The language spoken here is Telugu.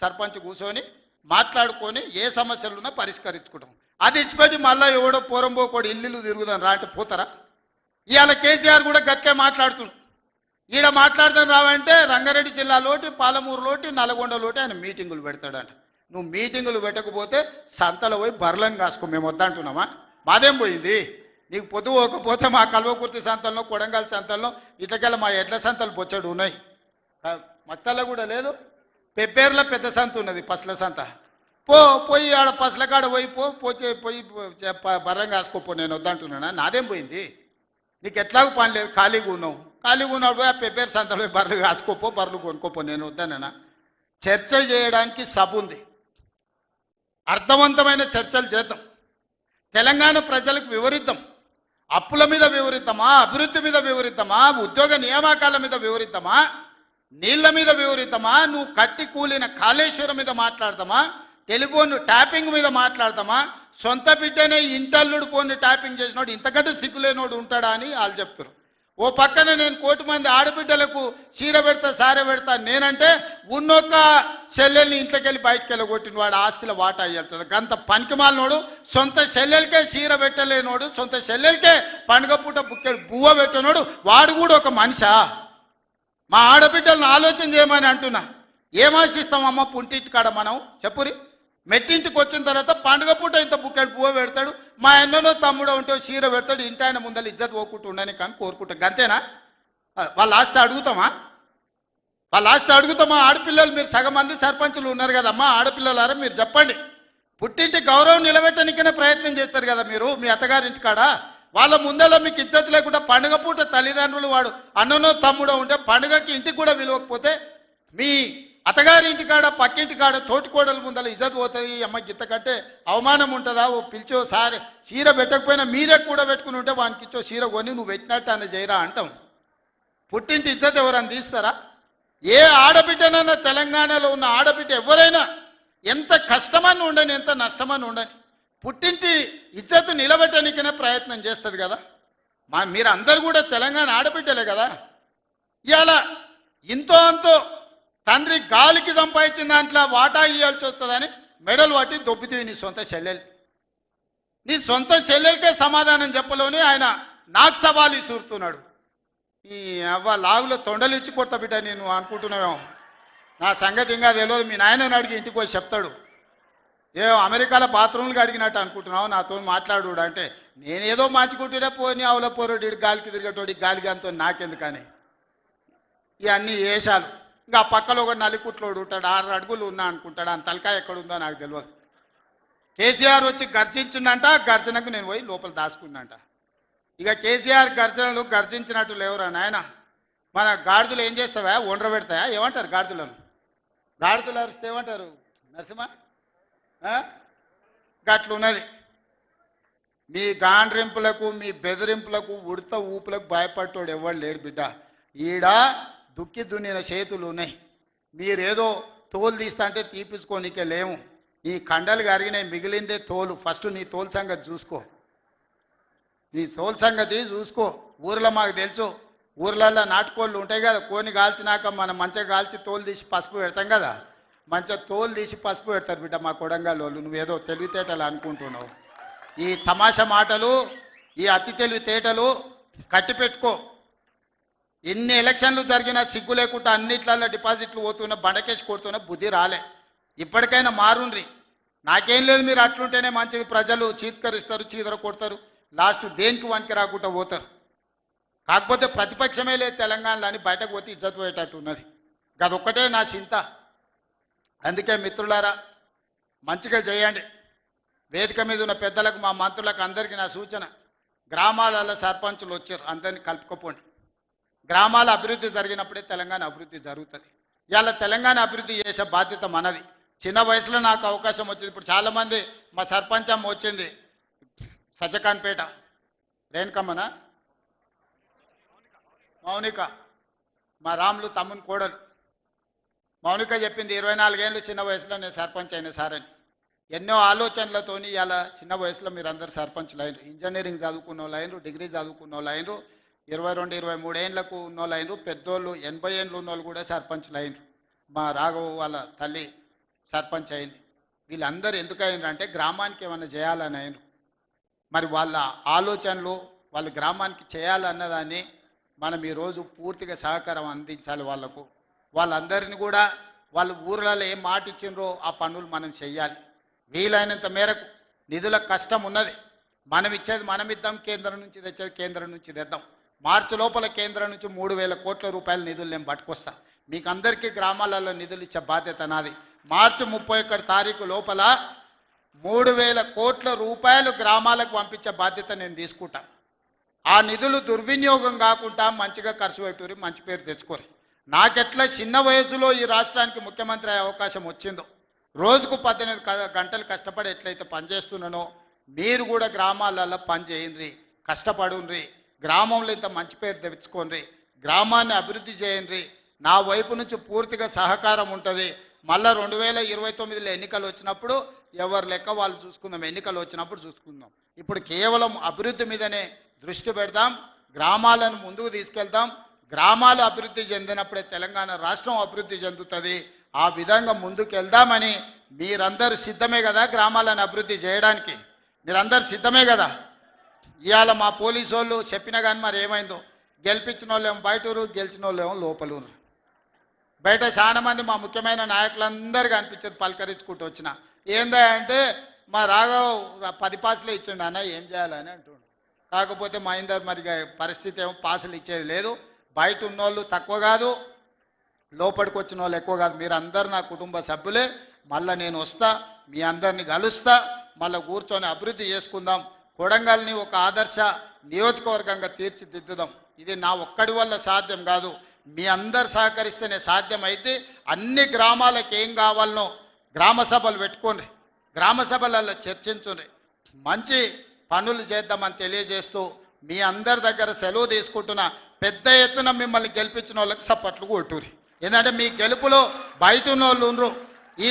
సర్పంచ్ కూర్చొని మాట్లాడుకొని ఏ సమస్యలున్నా పరిష్కరించుకుంటాం. అది ఇచ్చిపెట్టి మళ్ళీ ఎవడో పోరంబోకోడు ఇల్లు తిరుగుదాం రా అంటే పోతారా? ఇవాళ కేసీఆర్ కూడా గట్టే మాట్లాడుతున్నాడు. ఈడ మాట్లాడదాం రావంటే రంగారెడ్డి జిల్లాలోటి, పాలమూరులోటి, నల్గొండలోటి ఆయన మీటింగులు పెడతాడంట. నువ్వు మీటింగులు పెట్టకపోతే సంతలో పోయి బర్రెలను కాసుకో, మేము వద్దంటున్నామా? మాదేం పోయింది? నీకు పొద్దు పోకపోతే మా కల్వకుర్తి సంతల్లో, కొడంగల్ సంతల్లో, ఇటకెళ్ళ మా ఎడ్ల సంతలు బొచ్చడు ఉన్నాయి. మత్తల్లో కూడా లేదు. పెబ్బేర్ల పెద్ద సంత ఉన్నది, పసల సంత. పోయి ఆడ పసల కాడ పోయి బర్రం కాసుకోపో, నేను వద్దంటున్నానా? నాదేం పోయింది? నీకు ఎట్లాగూ పని లేదు, ఖాళీగా ఉన్నావు. ఖాళీగా ఉన్నాడు పోయి ఆ పెబ్బేరు సంతలో పోయి బర్రెలు కాసుకోపో, బర్రెలు కొనుక్కోపో, నేను వద్దానన్నా? చర్చ చేయడానికి సభ ఉంది, అర్థవంతమైన చర్చలు చేద్దాం, తెలంగాణ ప్రజలకు వివరిద్దాం. అప్పుల మీద వివరిద్దామా, అభివృద్ధి మీద వివరిద్దామా, ఉద్యోగ నియామకాల మీద వివరిద్దామా, నీళ్ల మీద వివరిద్దామా, నువ్వు కట్టి కూలిన కాళేశ్వరం మీద మాట్లాడదామా, టెలిఫోన్ ట్యాపింగ్ మీద మాట్లాడదామా? సొంత బిడ్డనే ఇంటల్లుడు ఫోన్ ట్యాపింగ్ చేసినోడు ఇంతకంటే సిగ్గులేనోడు ఉంటాడా అని వాళ్ళు చెప్తారు. ఓ పక్కన నేను 1 కోటి మంది ఆడబిడ్డలకు చీర పెడతా, సారె పెడతా నేనంటే ఉన్నొక్క చెల్లెల్ని ఇంట్లోకెళ్ళి బయటకు వెళ్ళగొట్టిన వాడు ఆస్తిలో వాటా అయ్యేస్తుంది. గంత పనికిమాలినోడు, సొంత చెల్లెలకే చీర పెట్టలేనోడు, సొంత చెల్లెలకే పండుగ పూట బుక్కెడు బువ్వ పెట్టినోడు వాడు కూడా ఒక మనిషా? మా ఆడబిడ్డలను ఆలోచన చేయమని అంటున్నా. ఏం ఆశిస్తామమ్మ పుంటింటి కాడ మనం? చెప్పురి. మెట్టింటికి వచ్చిన తర్వాత పండుగ పూట ఇంత బుక్కెడు పువ్వు పెడతాడు, మా అన్ననో తమ్ముడో ఉంటే చీర పెడతాడు, ఇంటి ఆయన ముందర ఇజ్జత్ పోకుండా ఉండని కానీ కోరుకుంటాం. అంతేనా? వాళ్ళ ఆస్తి అడుగుతామా? వాళ్ళ ఆస్తి అడుగుతామా? ఆడపిల్లలు మీరు సగం మంది సర్పంచులు ఉన్నారు కదమ్మా, ఆడపిల్లలారా మీరు చెప్పండి. పుట్టింటి గౌరవం నిలబెట్టడానికైనా ప్రయత్నం చేస్తారు కదా మీరు మీ అత్తగారింటి కాడ. వాళ్ళ ముందర మీకు ఇజ్జత్ లేకుండా పండుగ పూట తల్లిదండ్రులు వాడు అన్ననో తమ్ముడో ఉంటే పండుగకి ఇంటికి కూడా విలువకపోతే మీ అత్తగారి ఇంటికాడ, పక్కింటి కాడ, తోటికోడల ముందర ఇజ్జత్ పోతుంది. అమ్మ గిత్త కంటే అవమానం ఉంటుందా? ఓ పిలిచో సారి చీర పెట్టకపోయినా మీరే కూడా పెట్టుకుని ఉంటే వానికి ఇచ్చో చీర కొని నువ్వు పెట్టినట్టు అన్న చేయరా అంటాం. పుట్టింటి ఇజ్జత్ ఎవరని తీస్తారా? ఏ ఆడబిడ్డనన్నా తెలంగాణలో ఉన్న ఆడబిడ్డ ఎవరైనా ఎంత కష్టమని ఉండని, ఎంత నష్టమని ఉండని, పుట్టింటి ఇజ్జత్ నిలబెట్టడానికైనా ప్రయత్నం చేస్తుంది కదా. మీరు అందరు కూడా తెలంగాణ ఆడబిడ్డలే కదా. ఇవాళ ఇంతో అంతో తండ్రి గాలికి సంపాదించిన దాంట్లో వాటా ఇవ్వాల్సి వస్తుందని మెడలు పట్టి దొబ్బితీవి నీ సొంత చెల్లెలు. నీ సొంత చెల్లెలకే సమాధానం చెప్పలోని ఆయన నాకు సవాలు ఇసురుతున్నాడు. ఈ అవ్వ లాగులో తొండలు ఇచ్చి కొత్త బిడ్డ నేను అనుకుంటున్నావేమో. నా సంగతి ఇంకా తెలియదు. మీ నాయనని అడిగి ఇంటికి పోయి చెప్తాడు. ఏ అమెరికాలో బాత్రూమ్లు అడిగినట్టు అనుకుంటున్నావు నాతో మాట్లాడు అంటే, నేనేదో మంచుకుంటుండే పోని అవల పోరోడు గాలికి తిరిగేటోడి గాలికి అంతో నాకెందుకని ఇవన్నీ వేషాలు. ఇంకా పక్కలో ఒక నలికుట్లోడు ఉంటాడు, 6 అడుగులు ఉన్నా అనుకుంటాడు, ఆ తలకాయ ఎక్కడుందో నాకు తెలియదు. కేసీఆర్ వచ్చి గర్జించిందంట, గర్జనకు నేను పోయి లోపల దాచుకున్నంట. ఇక కేసీఆర్ గర్జనలు గర్జించినట్టు లేవురా నాయన. మన గాడిదలు ఏం చేస్తావా? ఒండ్ర పెడతాయా? ఏమంటారు గాడిదలను? గాడిదలు అరిస్తే ఏమంటారు నరసింహ? గట్లున్నది. మీ గాండ్రింపులకు, మీ బెదిరింపులకు, ఉడత ఊపులకు భయపడ్డోడు ఎవరు లేడు బిడ్డ. ఈడ దుక్కి దున్నిన చేతులు ఉన్నాయి. మీరేదో తోలు తీస్తా అంటే తీపించుకోనికే లేము. ఈ కండలు కరిగినాయి, మిగిలిందే తోలు. ఫస్ట్ నీ తోలు సంగతి చూసుకో, నీ తోలు సంగతి చూసుకో. ఊర్లో మాకు తెలుసు, ఊర్లలో నాటుకోళ్ళు ఉంటాయి కదా, కోని కాల్చినాక మనం మంచిగా కాల్చి తోలు తీసి పసుపు పెడతాం కదా, మంచిగా తోలు తీసి పసుపు పెడతారు బిడ్డ మా కొడంగల్ వాళ్ళు. నువ్వేదో తెలివితేటలు అనుకుంటున్నావు. ఈ తమాషా మాటలు, ఈ అతి తెలివితేటలు కట్టిపెట్టుకో. ఎన్ని ఎలక్షన్లు జరిగినా సిగ్గు లేకుండా అన్నిట్లలో డిపాజిట్లు పోతున్నా, బండకేసి కొడుతున్నా బుద్ధి రాలే. ఇప్పటికైనా మారుండ్రి. నాకేం లేదు, మీరు అట్లుంటేనే మంచిది. ప్రజలు చీత్కరిస్తారు, చీదర కొడతారు, లాస్ట్ దేనికి వనికి రాకుండా పోతారు. కాకపోతే ప్రతిపక్షమే లేదు తెలంగాణలో అని బయటకు పోతే ఇజ్జత్ పోయేటట్టు ఉన్నది. అదొక్కటే నా చింత. అందుకే మిత్రులారా మంచిగా చేయండి. వేదిక మీద ఉన్న పెద్దలకు, మా మంత్రులకు అందరికీ నా సూచన, గ్రామాలలో సర్పంచులు వచ్చారు, అందరినీ కలుపుకోపోండి. గ్రామాల అభివృద్ధి జరిగినప్పుడే తెలంగాణ అభివృద్ధి జరుగుతుంది. ఇవాళ తెలంగాణ అభివృద్ధి చేసే బాధ్యత మనది. చిన్న వయసులో నాకు అవకాశం వచ్చింది. ఇప్పుడు చాలామంది మా సర్పంచ్ అమ్మ వచ్చింది, సజ్జకాన్పేట రేణుకమ్మనా మౌనిక, మా రాములు తమ్ముని కోడలు మౌనిక చెప్పింది 24 ఏళ్ళు చిన్న వయసులో నేను సర్పంచ్ అయిన సార్ అని. ఎన్నో ఆలోచనలతోని ఇలా చిన్న వయసులో మీరు అందరు సర్పంచ్లు అయినరు. ఇంజనీరింగ్ చదువుకున్న వాళ్ళు అయినరు, డిగ్రీ చదువుకున్న వాళ్ళు అయినరు, 22, 23 ఏళ్ళకు ఉన్న వాళ్ళు అయినరు, పెద్దోళ్ళు 80 ఏళ్ళు ఉన్న వాళ్ళు కూడా సర్పంచ్లు అయినరు. మా రాఘవ వాళ్ళ తల్లి సర్పంచ్ అయింది. వీళ్ళందరూ ఎందుకు అయినారు అంటే గ్రామానికి ఏమైనా చేయాలని అయినారు. మరి వాళ్ళ ఆలోచనలు వాళ్ళు గ్రామానికి చేయాలన్నదాన్ని మనం ఈరోజు పూర్తిగా సహకారం అందించాలి వాళ్ళకు. వాళ్ళందరినీ కూడా వాళ్ళు ఊర్లలో ఏం మాట ఇచ్చినరో ఆ పనులు మనం చెయ్యాలి. వీలైనంత మేరకు నిధుల కష్టం ఉన్నది, మనం ఇచ్చేది మనం ఇద్దాం, కేంద్రం నుంచి తెచ్చేది కేంద్రం నుంచి తెద్దాం. మార్చి లోపల కేంద్రం నుంచి 3,000 కోట్ల రూపాయల నిధులు నేను పట్టుకొస్తా. మీకు అందరికీ గ్రామాలలో నిధులు ఇచ్చే బాధ్యత నాది. మార్చి 31 తారీఖు లోపల 3,000 కోట్ల రూపాయలు గ్రామాలకు పంపించే బాధ్యత నేను తీసుకుంటా. ఆ నిధులు దుర్వినియోగం కాకుండా మంచిగా ఖర్చు పెట్టుకుని మంచి పేరు తెచ్చుకోరు. నాకెట్లా చిన్న వయసులో ఈ రాష్ట్రానికి ముఖ్యమంత్రి అయ్యే అవకాశం వచ్చిందో, రోజుకు 18 గంటలు కష్టపడి ఎట్లయితే పనిచేస్తున్నానో మీరు కూడా గ్రామాలలో పని చేయండి, కష్టపడుండ్రి, గ్రామంలో ఇంత మంచి పేరు తెచ్చుకోండి, గ్రామాన్ని అభివృద్ధి చేయండి. నా వైపు నుంచి పూర్తిగా సహకారం ఉంటుంది. మళ్ళీ 2029లో ఎన్నికలు వచ్చినప్పుడు ఎవరి లెక్క వాళ్ళు చూసుకుందాం, ఎన్నికలు వచ్చినప్పుడు చూసుకుందాం. ఇప్పుడు కేవలం అభివృద్ధి మీదనే దృష్టి పెడదాం, గ్రామాలను ముందుకు తీసుకెళ్దాం. గ్రామాలు అభివృద్ధి చెందినప్పుడే తెలంగాణ రాష్ట్రం అభివృద్ధి చెందుతుంది. ఆ విధంగా ముందుకు వెళ్దామని మీరందరూ సిద్ధమే కదా? గ్రామాలను అభివృద్ధి చేయడానికి మీరందరూ సిద్ధమే కదా? ఇవాళ మా పోలీసు వాళ్ళు చెప్పినా కానీ మరి ఏమైందో, గెలిపించిన వాళ్ళేమో బయటూరు, గెలిచిన వాళ్ళేమో లోపలూరు. బయట చాలా మంది మా ముఖ్యమైన నాయకులందరూ కనిపించారు, పలకరించుకుంటూ వచ్చిన. ఏందా అంటే మా రాఘవ్ 10 పాసులే ఇచ్చిండు అన్న, ఏం చేయాలని అంటుండు. కాకపోతే మా ఇందరు మరి పరిస్థితి ఏమో పాసులు ఇచ్చేది లేదు. బయట ఉన్నోళ్ళు తక్కువ కాదు, లోపలికి వచ్చిన వాళ్ళు ఎక్కువ కాదు. మీరందరూ నా కుటుంబ సభ్యులే. మళ్ళీ నేను వస్తా, మీ అందరినీ కలుస్తా, మళ్ళీ కూర్చొని అభివృద్ధి చేసుకుందాం. కొడంగల్ని ఒక ఆదర్శ నియోజకవర్గంగా తీర్చిదిద్దుదాం. ఇది నా ఒక్కడి వల్ల సాధ్యం కాదు, మీ అందరు సహకరిస్తేనే సాధ్యం. అయితే అన్ని గ్రామాలకు ఏం కావాలనో గ్రామ సభలు పెట్టుకోండి, గ్రామ సభలలో చర్చించుండ్రి, మంచి పనులు చేద్దామని తెలియజేస్తూ మీ అందరి దగ్గర సెలవు తీసుకుంటున్నా. పెద్ద ఎత్తున మిమ్మల్ని గెలిపించిన వాళ్ళకి సప్పట్లు కొట్టుర్రి. ఎందుకంటే మీ గెలుపులో బయట ఉన్న వాళ్ళు ఈ